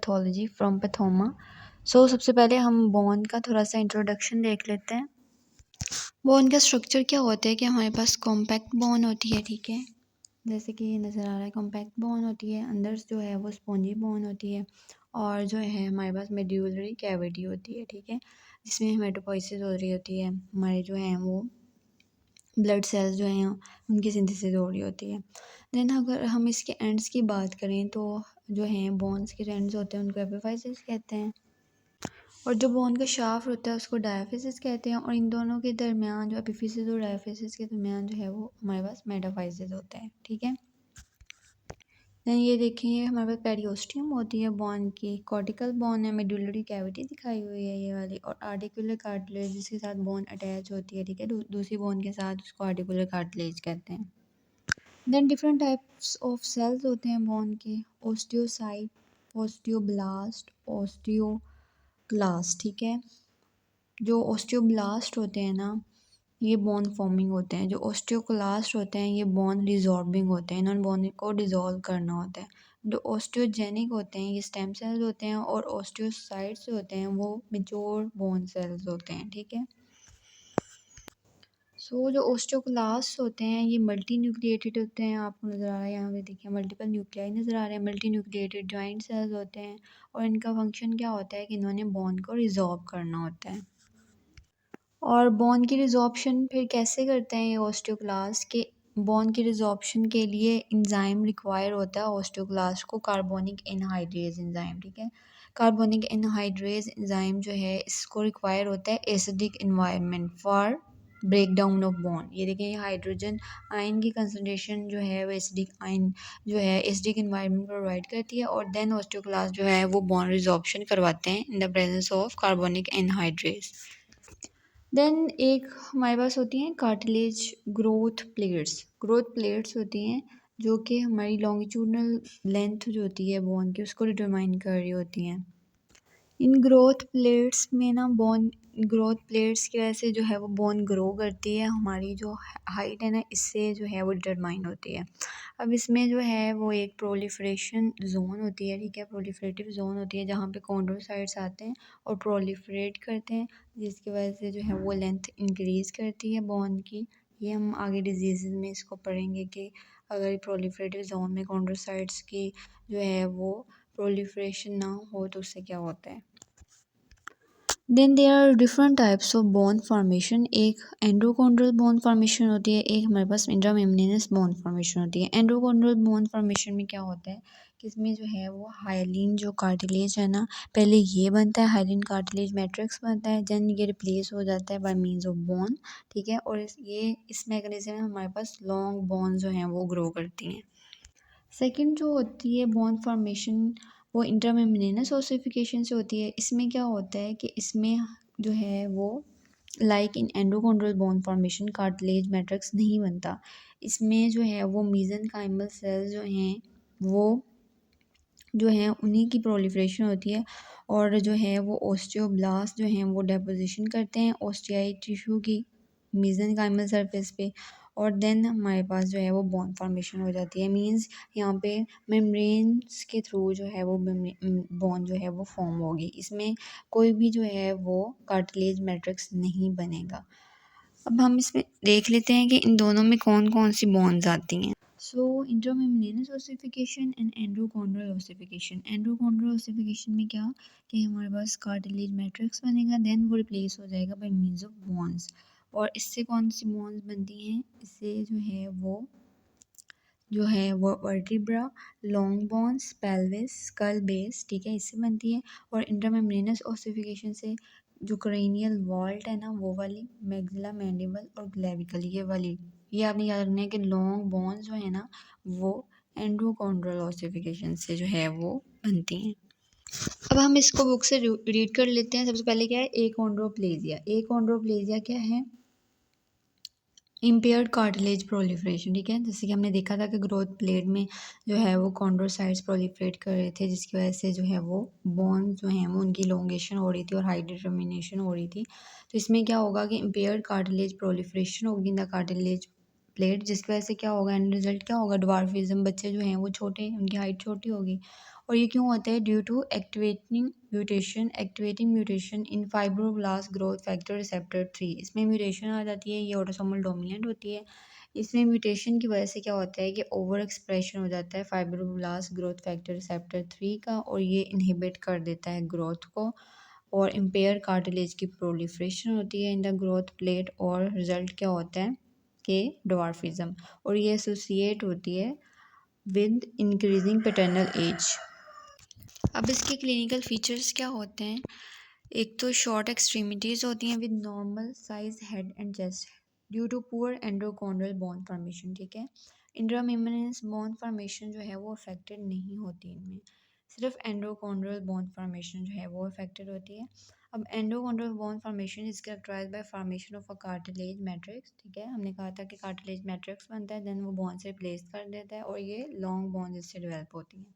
Pathology from Pathoma. सबसे पहले हम बोन का थोड़ा सा इंट्रोडक्शन देख लेते हैं। बोन का स्ट्रक्चर क्या होता है कि हमारे पास कॉम्पैक्ट बोन होती है, ठीक है, जैसे कि ये नज़र आ रहा है। कॉम्पैक्ट बोन होती है, अंदर जो है वो स्पॉन्जी बोन होती है, और जो है हमारे पास मेड्यूलरी कैविटी होती है, ठीक है, जिसमें हेमेटोपोइसिस हो रही होती है, हमारे जो हैं वो ब्लड सेल्स जो हैं उनकी सिंथेसिस हो रही होती है। देन अगर हम इसके एंड्स की बात करें तो जो हैं बोन्स के एंड्स होते हैं उनको एपिफाइसिस कहते हैं, और जो बोन का शाफ्ट होता है उसको डायाफिसिस कहते हैं, और इन दोनों के दरमियान जो एपिफिसिस और डायाफिसिस के दरमियान जो है वो हमारे पास मेटाफाइसिस होता है, ठीक है। देन ये देखेंगे हमारे पास पेरियोस्टियम होती है बोन की, कॉर्टिकल बोन है, मेडुलरी कैविटी दिखाई हुई है ये वाली, और आर्टिकुलर कार्टिलेज जिसके साथ बोन अटैच होती है, ठीक है, दूसरी बोन के साथ, उसको आर्टिकुलर कार्टिलेज कहते हैं। Then different types of cells होते हैं बोन के, ओस्टियोसाइट, ओस्टियोब्लास्ट, ओस्टियोक्लास्ट, ठीक है। जो ओस्टियोब्लास्ट होते हैं ना ये बोन फॉर्मिंग होते हैं, जो ओस्टियोक्लास्ट होते हैं ये बोन रिजॉर्बिंग होते हैं, इन्होंने बोन को डिज़ोल्व करना होता है। जो ओस्टियोजेनिक होते हैं ये स्टेम सेल्स होते हैं, और ओस्टियोसाइट्स होते हैं वो मेच्योर बोन सेल्स होते हैं, ठीक है। जो ओस्टियोक्लास्ट होते हैं ये मल्टी न्यूक्लिएटेड होते हैं, आपको नज़र आ रहा है यहाँ पे देखिए मल्टीपल न्यूक्लियाई नज़र आ रहे हैं, मल्टी न्यूक्लिएटेड जॉइंट सेल्स होते हैं, और इनका फंक्शन क्या होता है कि इन्होंने बोन को रिजॉर्व करना होता है। और बोन की रिजॉर्प्शन फिर कैसे करते हैं ये ओस्टियोक्लास्ट के, बोन की रिजॉर्प्शन के लिए एंजाइम रिक्वायर होता है ओस्टियोक्लास्ट को, कार्बोनिक एनहाइड्रेज एंजाइम, ठीक है। कार्बोनिक एनहाइड्रेज एंजाइम जो है इसको रिक्वायर होता है acidic environment for break down of bone. ये देखें ये हाइड्रोजन आयन की कंसनट्रेशन जो है वो एसिडिक आयन जो है एसिडिक एनवायरनमेंट प्रोवाइड करती है, और देन ओस्टियोक्लास्ट जो है वो बोन रिजॉर्प्शन करवाते हैं in the presence of carbonic anhydrase. Then एक हमारे पास होती हैं कार्टिलेज ग्रोथ प्लेट्स होती हैं जो कि हमारी लॉन्गिट्यूडनल लेंथ जो होती है बोन की उसको डिटरमाइन कर रही होती हैं। इन ग्रोथ प्लेट्स में ना बोन ग्रोथ प्लेट्स की वजह से जो है वो बोन ग्रो करती है, हमारी जो हाइट है ना इससे जो है वो डिटरमाइन होती है। अब इसमें जो है वो एक प्रोलिफरेशन जोन होती है, ठीक है, प्रोलिफरेटिव जोन होती है जहाँ पे कॉन्ड्रोसाइट्स आते हैं और प्रोलिफरेट करते हैं, जिसकी वजह से जो है वो लेंथ इंक्रीज़ करती है बोन की। ये हम आगे डिजीज़ में इसको पढ़ेंगे कि अगर प्रोलिफरेटिव जोन में कॉन्ड्रोसाइट्स की जो है वो प्रोलिफरेशन ना हो तो उससे क्या होता है। Then there are different types of bone formation, एक एंडोकॉन्ड्रल बोन फॉर्मेशन होती है, एक हमारे पास इंट्रामेम्ब्रेनस बोन फॉर्मेशन होती है। एंडोकॉन्ड्रल बोन फॉर्मेशन में क्या होता है कि इसमें जो है वो हाइलिन जो कार्टिलेज है ना पहले ये बनता है, हाइलिन कार्टिलेज मैट्रिक्स बनता है, देन ये रिप्लेस हो जाता है बाय मीन्स ऑफ बोन, ठीक है, और इस मैकेनिज्म में हमारे पास लॉन्ग बोन जो हैं वो ग्रो करती हैं। सेकंड जो होती है बोन फॉर्मेशन वो इंट्रामेम्ब्रेनस ओसिफिकेशन से होती है। इसमें क्या होता है कि इसमें जो है वो like in endochondral bone formation cartilage matrix नहीं बनता, इसमें जो है वो मेसेनकाइमल सेल्स जो हैं वो जो हैं उन्हीं की प्रोलिफरेशन होती है, और जो है वो ओस्टियोब्लास्ट जो हैं वो डेपोजिशन करते हैं ओस्टियाई टिश्यू की मेसेनकाइमल सरफेस पे, और देन हमारे पास जो है वो बोन फॉर्मेशन हो जाती है। मींस यहाँ पे मेम्ब्रेन्स के थ्रू जो है वो बोन जो है वो फॉर्म होगी, इसमें कोई भी जो है वो कार्टिलेज मैट्रिक्स नहीं बनेगा। अब हम इसमें देख लेते हैं कि इन दोनों में कौन कौन सी बॉन्ड्स आती हैं। इंट्रामेम्ब्रेनस ओसिफिकेशन एंड एंडोकॉन्ड्रल ओसिफिकेशन। एंडोकॉन्ड्रल ओसिफिकेशन में क्या कि हमारे पास कार्टिलेज मैट्रिक्स बनेगा, देन वो रिप्लेस हो जाएगा बाय मीन्स ऑफ बॉन्ड्स, और इससे कौन सी बॉन्ड्स बनती हैं, इससे जो है वो vertebra, long bones, pelvis, skull base, ठीक है, इससे बनती है। और इंट्रामेम्ब्रेनस ओसिफिकेशन से जो क्रेनियल वॉल्ट है ना वो वाली, मैग्जिला मैंडिबल और क्लेविकल ये वाली, ये आपने याद रखना है कि लॉन्ग बोन्स जो है ना वो एंडोकॉन्ड्रल ओसिफिकेशन से जो है वो बनती हैं। अब हम इसको बुक से रीड कर लेते हैं। सबसे पहले क्या है एकॉन्ड्रोप्लेजिया। एकॉन्ड्रोप्लेजिया क्या है, इम्पेयर्ड कार्टिलेज प्रोलिफरेशन, ठीक है, जैसे कि हमने देखा था कि ग्रोथ प्लेट में जो है वो कॉन्ड्रोसाइट्स प्रोलिफरेट कर रहे थे जिसकी वजह से जो है वो बोन जो हैं वो उनकी इलोंगेशन हो रही थी और हाई डिटर्मिनेशन हो रही थी। तो इसमें क्या होगा कि इम्पेयर्ड कार्टिलेज प्रोलिफरेशन होगी इन द कार्टिलेज प्लेट, जिसकी वजह से क्या होगा, एंड रिजल्ट क्या होगा, ड्वार्फिज्म, बच्चे जो हैं वो छोटे, उनकी हाइट छोटी होगी, और ये क्यों होता है? Due to activating mutation in fibroblast growth factor receptor 3। इसमें म्यूटेशन आ जाती है, ये ऑटोसोमल डोमिनेंट होती है। इसमें म्यूटेशन की वजह से क्या होता है कि ओवर एक्सप्रेशन हो जाता है फाइब्रोब्लास्ट ग्रोथ फैक्टर रिसेप्टर 3 का, और ये इनहिबिट कर देता है ग्रोथ को, और इम्पेयर कार्टिलेज की प्रोलिफ्रेशन होती है इन द ग्रोथ प्लेट, और रिजल्ट क्या होता है कि डवार्फिज्म, और ये एसोसिएट होती है विद इंक्रीजिंग पैटर्नल एज। अब इसके क्लिनिकल फीचर्स क्या होते हैं? एक तो शॉर्ट एक्सट्रीमिटीज़ होती हैं with normal size head and chest due to poor endochondral bone formation, ठीक है। इंट्रामेम्ब्रेनस बोन फॉर्मेशन जो है वो अफेक्टेड नहीं होती इनमें, सिर्फ एंडोकॉन्ड्रल बोन फॉर्मेशन जो है वो अफेक्टेड होती है। अब endochondral bone formation is characterised by formation of a cartilage matrix, ठीक है। हमने कहा था कि कार्टिलेज मैट्रिक्स बनता है, देन वो बोन से रिप्लेस कर देता है, और ये लॉन्ग बोन इससे डेवलप होती हैं,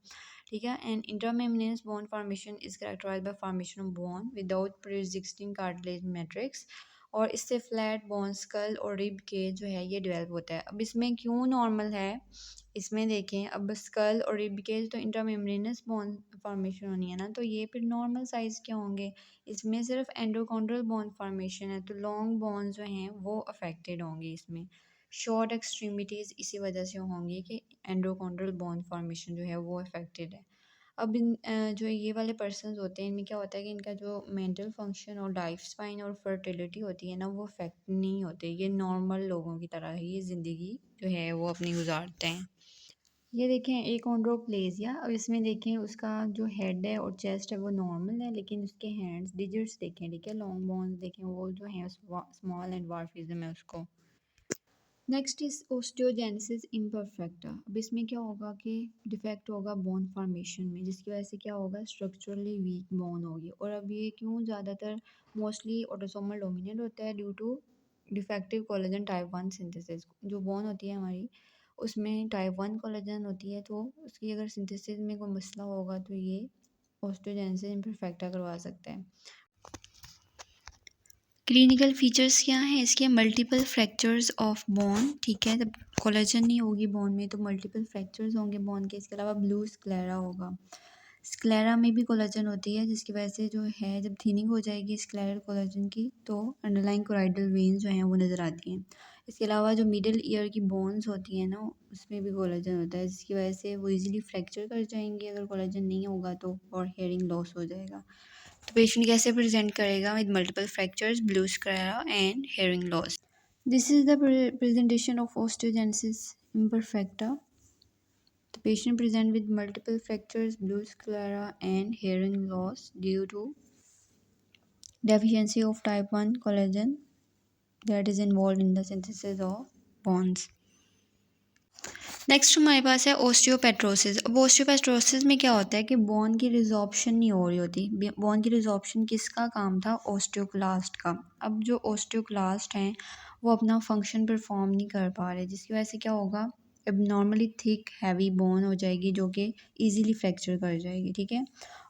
ठीक है। And intramembranous bone formation is characterised by formation of bone without pre-existing cartilage matrix, और इससे फ्लैट बोन स्कल और रिब केज जो है ये डेवलप होता है। अब इसमें क्यों नॉर्मल है, इसमें देखें, अब स्कल और रिब केज तो इंटरमेम्ब्रेनस बोन फॉर्मेशन होनी है ना, तो ये फिर नॉर्मल साइज़ क्या होंगे? इसमें सिर्फ एंडोकॉन्ड्रल बोन फॉर्मेशन है, तो लॉन्ग बोन जो हैं वो अफेक्टेड होंगे इसमें। शॉर्ट एक्सट्रीमिटीज़ इसी वजह से होंगी कि एंडोकॉन्ड्रल बोन फॉर्मेशन जो है वो अफेक्टेड है। अब जो ये वाले पर्सन्स होते हैं, इनमें क्या होता है कि इनका जो मेंटल फंक्शन और लाइफ स्पाइन और फर्टिलिटी होती है ना, वो अफेक्ट नहीं होते, ये नॉर्मल लोगों की तरह ही ये ज़िंदगी जो है वो अपनी गुजारते हैं। ये देखें एकोंड्रोप्लेजिया, अब इसमें देखें उसका जो हेड है और चेस्ट है वो नॉर्मल है, लेकिन उसके हैंड्स डिजिट्स देखें, ठीक है, लॉन्ग बोन्स देखें, वो जो है स्मॉल एंड डवार्फिज्म है उसको। Next is osteogenesis imperfecta. अब इसमें क्या होगा कि डिफेक्ट होगा बोन फॉर्मेशन में, जिसकी वजह से क्या होगा? स्ट्रक्चरली वीक बोन होगी। और अब ये क्यों ज़्यादातर मोस्टली ऑटोसोमल डोमिनेंट होता है? Due to defective collagen type 1 synthesis. जो बोन होती है हमारी, उसमें टाइप 1 कोलेजन होती है, तो उसकी अगर सिंथेसिस में कोई मसला होगा तो ये ओस्टियोजेनेसिस इम्परफेक्टा करवा सकता है। क्लिनिकल फीचर्स क्या हैं इसके? मल्टीपल फ्रैक्चर्स ऑफ बोन, ठीक है, जब कोलेजन नहीं होगी बोन में तो मल्टीपल फ्रैक्चर्स होंगे बोन के। इसके अलावा ब्लू स्क्लेरा होगा, स्क्लेरा में भी कोलेजन होती है, जिसकी वजह से जो है जब थिनिंग हो जाएगी स्क्लेरल कोलेजन की, तो अंडरलाइन कोराइडल वेन्स जो हैं वो नज़र आती हैं। इसके अलावा जो मिडिल ईयर की बोन्स होती हैं ना, उसमें भी कोलेजन होता है, जिसकी वजह से वो इजीली फ्रैक्चर कर जाएंगी अगर कोलेजन नहीं होगा तो, और हेयरिंग लॉस हो जाएगा। तो पेशेंट कैसे प्रेजेंट करेगा? With multiple fractures, blue sclera and hearing loss. This is the presentation of osteogenesis imperfecta. The patient present with multiple fractures, blue sclera and hearing loss due to deficiency of type 1 collagen that is involved in the synthesis of bonds. Next हमारे पास है ओस्टियोपेट्रोसिस। अब ओस्टियोपेट्रोसिस में क्या होता है कि bone की resorption नहीं हो रही होती। बोन की रिजॉर्प्शन किसका काम था? ओस्टियोक्लास्ट का। अब जो ओस्टियोक्लास्ट हैं वो अपना फंक्शन परफॉर्म नहीं कर पा रहे, जिसकी वजह से क्या होगा? अब नॉर्मली थिक हैवी बोन हो जाएगी जो कि ईजीली फ्रैक्चर कर जाएगी, ठीक है।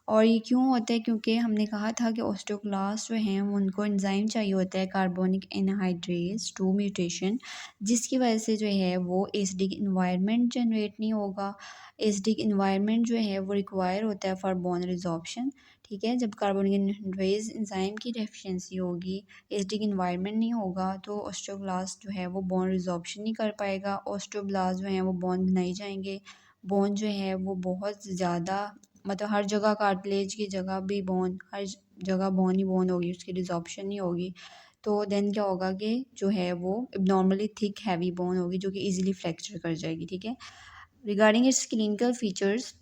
और ये क्यों होता है? क्योंकि हमने कहा था कि ओस्टियोक्लास्ट जो हैं उनको एंजाइम चाहिए होता है कार्बोनिक एनहाइड्रेज 2 म्यूटेशन, जिसकी वजह से जो है वो एसिडिक इन्वायरमेंट जनरेट नहीं होगा। एसिडिक इन्वायरमेंट जो है वो रिक्वायर होता है फॉर बोन रिजॉर्प्शन, ठीक है। जब कार्बोनिक एनहाइड्रेज एंजाइम की डेफिशिएंसी होगी, एसिडिक इन्वायरमेंट नहीं होगा, तो ओस्टियोब्लास्ट जो है वो बोन रिजॉर्प्शन नहीं कर पाएगा। ओस्टियोब्लास्ट जो है वो बोन बनाई जाएंगे, बोन जो है वो बहुत ज़्यादा, मतलब हर जगह कार्टिलेज की जगह भी बोन, हर जगह बोन ही बोन होगी, उसकी रिजॉर्प्शन नहीं होगी। तो देन क्या होगा कि जो है वो नॉर्मली थिक हैवी बोन होगी जो कि इजीली फ्रैक्चर कर जाएगी, ठीक है। Regarding its clinical features,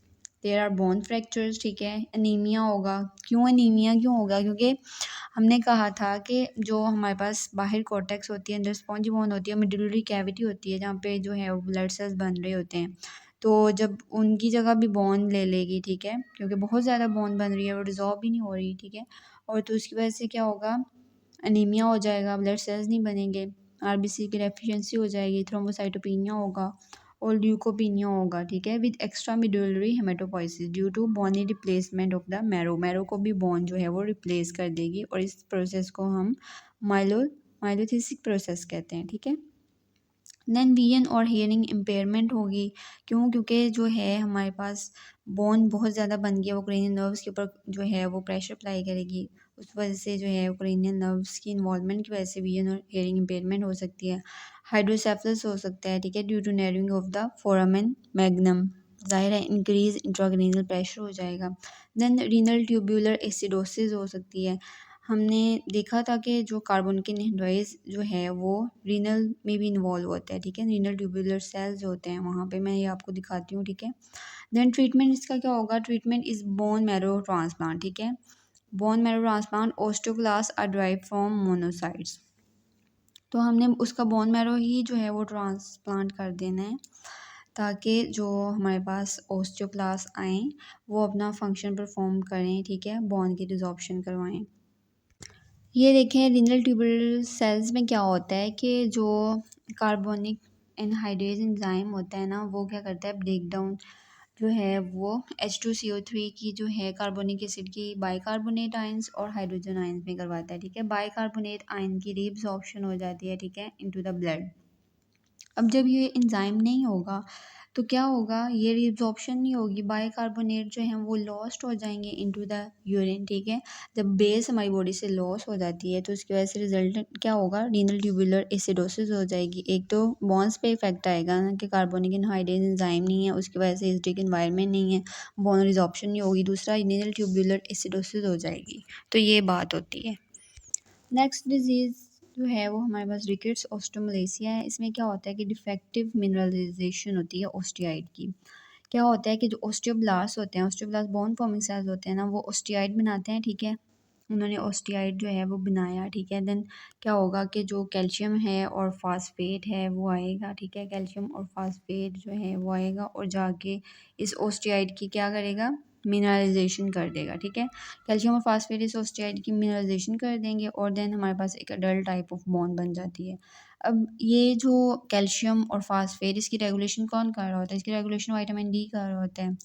there are bone fractures, ठीक है। एनीमिया होगा। क्यों एनीमिया क्यों होगा? क्योंकि हमने कहा था कि जो हमारे पास बाहर कॉर्टेक्स होती है, अंदर स्पॉन्जी बोन होती है, मिडुलरी कैविटी होती है जहाँ पे जो है वो ब्लड सेल्स बन रहे होते हैं, तो जब उनकी जगह भी बोन ले लेगी, ठीक है, क्योंकि बहुत ज़्यादा बोन बन रही है, वो डिज़ॉल्व भी नहीं हो रही, ठीक है, और तो उसकी वजह से क्या होगा? एनीमिया हो जाएगा, ब्लड सेल्स नहीं बनेंगे, आरबीसी की डेफिशिएंसी हो जाएगी, थ्रोम्बोसाइटोपिनिया होगा और ल्यूकोपिनिया होगा, ठीक है, with extra medullary haematopoiesis due to bony replacement of the marrow को भी बोन जो है वो रिप्लेस कर देगी, और इस प्रोसेस को हम माइलोथिसिक प्रोसेस कहते हैं, ठीक है। देन विजन और हियरिंग इम्पेयरमेंट होगी। क्यों? क्योंकि जो है हमारे पास बोन बहुत ज़्यादा बन गया, वो क्रेनियल नर्व्स के ऊपर जो है वो प्रेशर अप्लाई करेगी, उस वजह से जो है वो क्रेनियल नर्व्स की इन्वॉल्वमेंट की वजह से विजन और हियरिंग इम्पेयरमेंट हो सकती है। हाइड्रोसेफलस हो सकता है, ठीक है, due to narrowing of the foramen magnum, ज़ाहिर है इंक्रीज इंट्राक्रेनियल प्रेशर हो जाएगा। देन रीनल ट्यूब्यूलर एसिडोसिस हो सकती है। हमने देखा था कि जो कार्बोनिक एनहाइड्राइज जो है वो रीनल में भी इन्वॉल्व होता है, ठीक है, रीनल ट्यूबुलर सेल्स जो होते हैं वहाँ पे, मैं ये आपको दिखाती हूँ, ठीक है। देन ट्रीटमेंट इसका क्या होगा? Treatment is bone marrow transplant, ठीक है। Bone marrow transplant osteoblast are drive from monocytes, तो हमने उसका बोन मैरो ही जो है वो ट्रांसप्लांट कर देना है, ताकि जो हमारे पास ओस्टियोब्लास्ट आएँ वो अपना फंक्शन परफॉर्म करें, ठीक है, बोन की डिसॉर्प्शन करवाएं। ये देखें रीनल ट्यूबुलर सेल्स में क्या होता है कि जो कार्बोनिक एनहाइड्रेज एंजाइम होता है ना, वो क्या करता है, ब्रेक डाउन जो है वो H2CO3 की जो है कार्बोनिक एसिड की बाइकार्बोनेट आयंस और हाइड्रोजन आयंस में करवाता है, ठीक है। बाइकार्बोनेट आयन की रीअब्सॉर्प्शन हो जाती है, ठीक है, इनटू द ब्लड। अब जब ये एंजाइम नहीं होगा तो क्या होगा, ये रिब्जॉर्प्शन नहीं होगी, बाइकार्बोनेट जो हैं वो लॉस्ट हो जाएंगे इनटू द यूरिन, ठीक है। जब बेस हमारी बॉडी से लॉस हो जाती है तो उसकी वजह से रिजल्ट क्या होगा, रीनल ट्यूबुलर एसिडोसिस हो जाएगी। एक तो बॉन्स पे इफेक्ट आएगा ना कि कार्बोनिक एनहाइड्रेज एंजाइम नहीं है, उसकी वजह से एसिडिक एनवायरनमेंट नहीं है, बॉन रिजॉर्प्शन नहीं होगी, दूसरा रीनल ट्यूबुलर एसिडोसिस हो जाएगी। तो ये बात होती है। नेक्स्ट डिजीज़ जो है वो हमारे पास रिकेट्स ऑस्टियोमलेसिया है। इसमें क्या होता है कि डिफेक्टिव मिनरलाइजेशन होती है ओस्टियाइड की। क्या होता है कि जो ओस्टियोब्लास्ट होते हैं, ओस्टियोब्लास्ट बोन फॉर्मिंग सेल्स होते हैं ना, वो ओस्टियाइड बनाते हैं, ठीक है। उन्होंने ओस्टियाइड जो है वो बनाया, ठीक है। देन क्या होगा कि जो कैल्शियम है और फास्फेट है वो आएगा, ठीक है, कैल्शियम और फास्फेट जो है वो आएगा और जाके इस ओस्टियाइड की क्या करेगा, मिनरलाइजेशन कर देगा, ठीक है। कैल्शियम और फास्फेट इस ओस्टियाइड की मिनरलाइजेशन कर देंगे और देन हमारे पास एक अडल्ट टाइप ऑफ बॉन्ड बन जाती है। अब ये जो कैल्शियम और फास्फेट, इसकी रेगुलेशन कौन कर रहा होता है? इसकी रेगुलेशन विटामिन डी कर रहा होता है।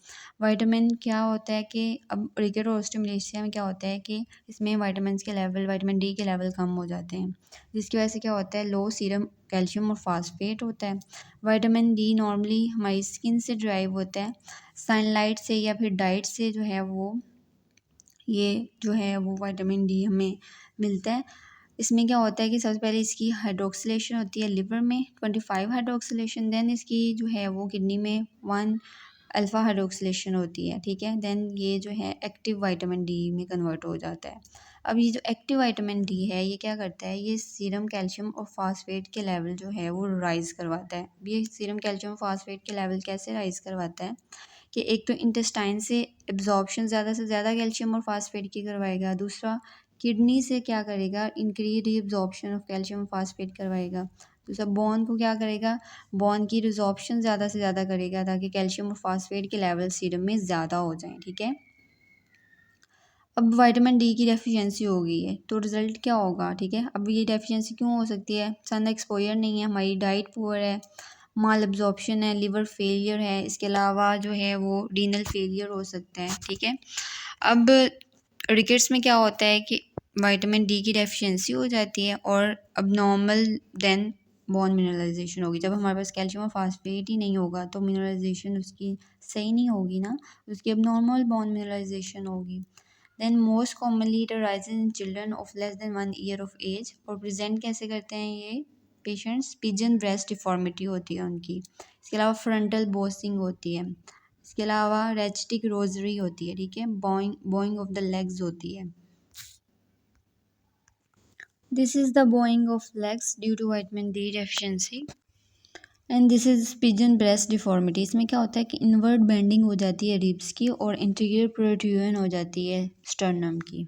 विटामिन क्या होता है कि अब रिकेट और ऑस्टियोमलेसिया में क्या होता है कि इसमें विटामिन्स के लेवल, विटामिन डी के लेवल कम हो जाते हैं, जिसकी वजह से क्या होता है, लो सीरम कैल्शियम और फास्फेट होता है। विटामिन डी नॉर्मली हमारी स्किन से ड्राइव होता है, सनलाइट से या फिर डाइट से जो है वो ये जो है वो विटामिन डी हमें मिलता है। इसमें क्या होता है कि सबसे पहले इसकी हाइड्रोक्सिलेशन होती है लिवर में 25 हाइड्रोक्सिलेशन, देन इसकी जो है वो किडनी में 1 अल्फ़ा हाइड्रोक्सिलेशन होती है, ठीक है। देन ये जो है एक्टिव विटामिन डी में कन्वर्ट हो जाता है। अब ये जो एक्टिव विटामिन डी है ये क्या करता है, ये सीरम कैल्शियम और फास्फेट के लेवल जो है वो राइज़ करवाता है। ये सीरम कैल्शियम और फास्फेट के लेवल कैसे राइज़ करवाता है कि एक तो इंटेस्टाइन से एब्जॉर्प्शन ज़्यादा से ज़्यादा कैल्शियम और फास्फेट की करवाएगा, दूसरा किडनी से क्या करेगा, increase reabsorption of calcium phosphate करवाएगा, दूसरा बोन को क्या करेगा, बोन की रिजॉर्प्शन ज़्यादा से ज़्यादा करेगा ताकि कैल्शियम और फास्फेट के लेवल सीरम में ज़्यादा हो जाएं, ठीक है। अब विटामिन डी की डेफिशिएंसी हो गई है तो रिज़ल्ट क्या होगा, ठीक है। अब ये डेफिशिएंसी क्यों हो सकती है, सन एक्सपोजर नहीं है, हमारी डाइट पुअर है, माल एब्जॉर्प्शन है, लिवर फेलियर है, इसके अलावा जो है वो रीनल फेलियर हो सकता है, ठीक है। अब रिकेट्स में क्या होता है कि विटामिन डी की डेफिशिएंसी हो जाती है और अब नॉर्मल देन बोन मिनरलाइजेशन होगी। जब हमारे पास कैल्शियम और फास्फेट ही नहीं होगा तो मिनरलाइजेशन उसकी सही नहीं होगी ना, उसकी अब नॉर्मल बोन मिनरलाइजेशन होगी। Then most commonly it arises in children of less than 1 year of age, और प्रेजेंट कैसे करते हैं ये पेशेंट्स, पिजन ब्रेस्ट डिफॉर्मिटी होती है उनकी, इसके अलावा फ्रंटल बोसिंग होती है, इसके अलावा रेचिटिक रोजरी होती है, ठीक है, bowing bowing of the legs होती है। This is the bowing of legs due to vitamin D deficiency and this is pigeon breast deformity. इसमें क्या होता है कि इनवर्ड बेंडिंग हो जाती है रिब्स की और इंटीरियर प्रोट्रूजन हो जाती है स्टर्नम की।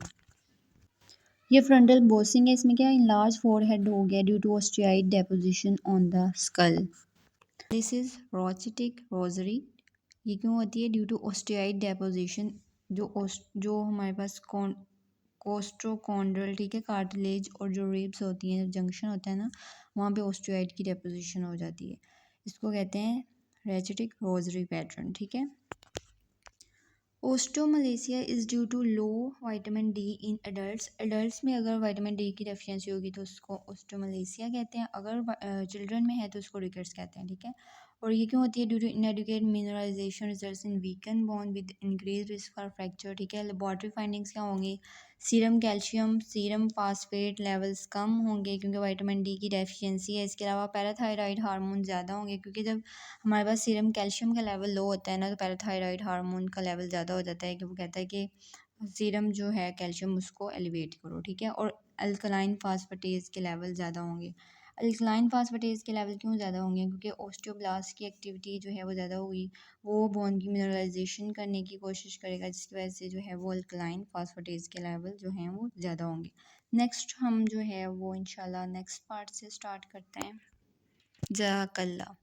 ये फ्रंटल बोसिंग है, इसमें क्या इनलार्ज फोरहेड हो गया due to osteoid deposition on the skull. This is rachitic rosary, ये क्यों होती है, ड्यू टू ऑस्टियाइड डेपोजिशन, जो हमारे पास कोस्ट्रोकॉन्ड्रल, ठीक है, कार्टिलेज और जो रिब्स होती हैं, जंक्शन होता है ना, वहाँ पे ऑस्टियाइड की डेपोजिशन हो जाती है, इसको कहते हैं रेचिटिक रोजरी पैटर्न, ठीक है। Osteomalacia is due to low vitamin D in adults. Adults में अगर विटामिन डी की डेफिशिएंसी होगी तो उसको ओस्टोमलेसिया कहते हैं, अगर चिल्ड्रन में है तो उसको रिकेट्स कहते हैं, ठीक है। और ये क्यों होती है? Due to inadequate mineralisation results in weaken bone with increase risk for fracture, ठीक है। लेबॉर्ट्री फाइंडिंग्स क्या होंगी? Serum calcium, serum phosphate levels कम होंगे क्योंकि विटामिन डी की डेफिशिएंसी है। इसके अलावा पैराथायराइड हार्मोन ज़्यादा होंगे क्योंकि जब हमारे पास सीरम कैल्शियम का लेवल लो होता है ना, तो पैराथायराइड हार्मोन का लेवल ज़्यादा हो जाता है कि वो कहता है कि सीरम जो है कैल्शियम उसको एलिवेट करो, ठीक है। और अल्कलाइन फास्फेटेज के लेवल ज़्यादा होंगे। अल्कलाइन फास्फेटेज के लेवल क्यों ज़्यादा होंगे? क्योंकि ओस्टियोब्लास्ट की एक्टिविटी जो है वो ज़्यादा होगी, वो बोन की मिनरलाइजेशन करने की कोशिश करेगा, जिसकी वजह से जो है वो अल्कलाइन फास्फेटेज के लेवल जो हैं वो ज़्यादा होंगे। नेक्स्ट हम जो है वो इंशाल्लाह नेक्स्ट पार्ट से स्टार्ट करते हैं। जज़ाकल्लाह।